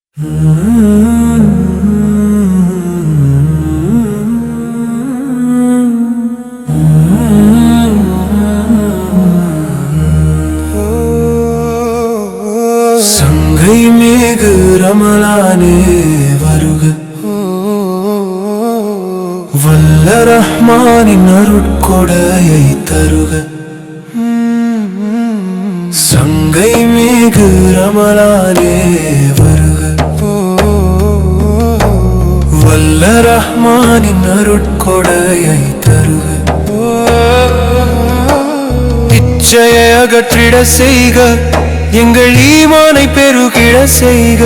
சங்கை மேகு ரமலானே வருக, வல்ல ரஹ்மானின் அருட்கொடையை தருக. சங்கை மேகு ரமலானே வருக, வல்ல ரஹ்மானின் அருட்கொடையை தருக. இச்சையை அகற்றிட செய்க, எங்கள் ஈமானை பெருகிட செய்க.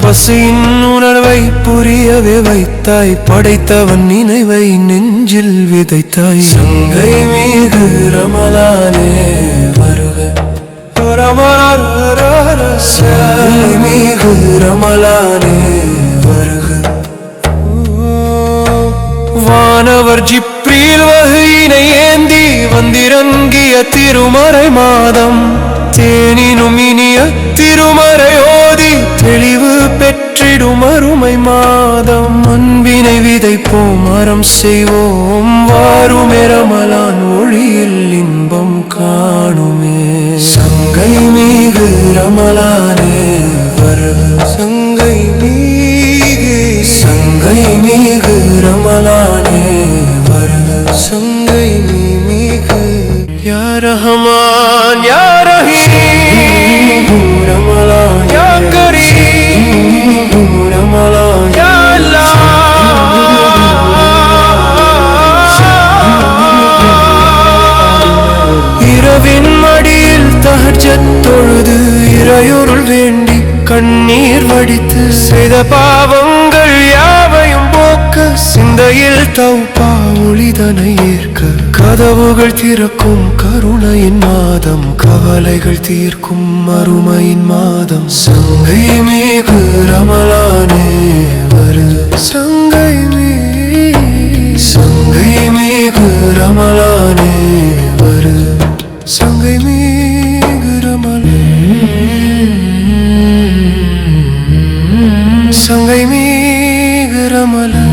பசியின் உணர்வை புரியவே வைத்தாய், படைத்தவன் நினைவை நெஞ்சில் விதைத்தாய். சங்கை மீது ரமலானே வருக, சங்கை மீது ரமலானே வருக. வானவர் ஜிப்ரீல் வஹீனை ஏந்தி வந்திறங்கிய திருமறை மாதம், தேனினும் இனிய திருமறை ஓதி தெளிவு பெற்றிடும் அருமை மாதம். அன்பினை விதைப்போம், மரம் செய்வோம், வாருமே ரமலான் ஒளியில் இன்பம் காணுமே. சங்கை மீது ரமலானே வருக, சங்கை மீது, சங்கை மீது ரமலானே வருக. சங்கை மீது யா ரஹ்மான் யா ரஹீம் ரமலான், யா கரீம் ரமலான், யா அல்லாஹ். இரவின் மடியில் தஹஜ்ஜத் தொழுது இறையொருள் வேண்டி கண்ணீர் வடித்து செய்த பாவங்கள் யாவையும் போக்க, சிந்தையில் தௌபா ஒளிதனை ஏற்க. கதவுகள் திறக்கும் கருணையின் மாதம், கவலைகள் தீர்க்கும் அருமையின் மாதம். சங்கை மீது ரமலானே வருக, சங்கை சங்கை மீது ரமலானே வருக. சங்கை மீது ரமலானே, சங்கை மீது ரமலானே.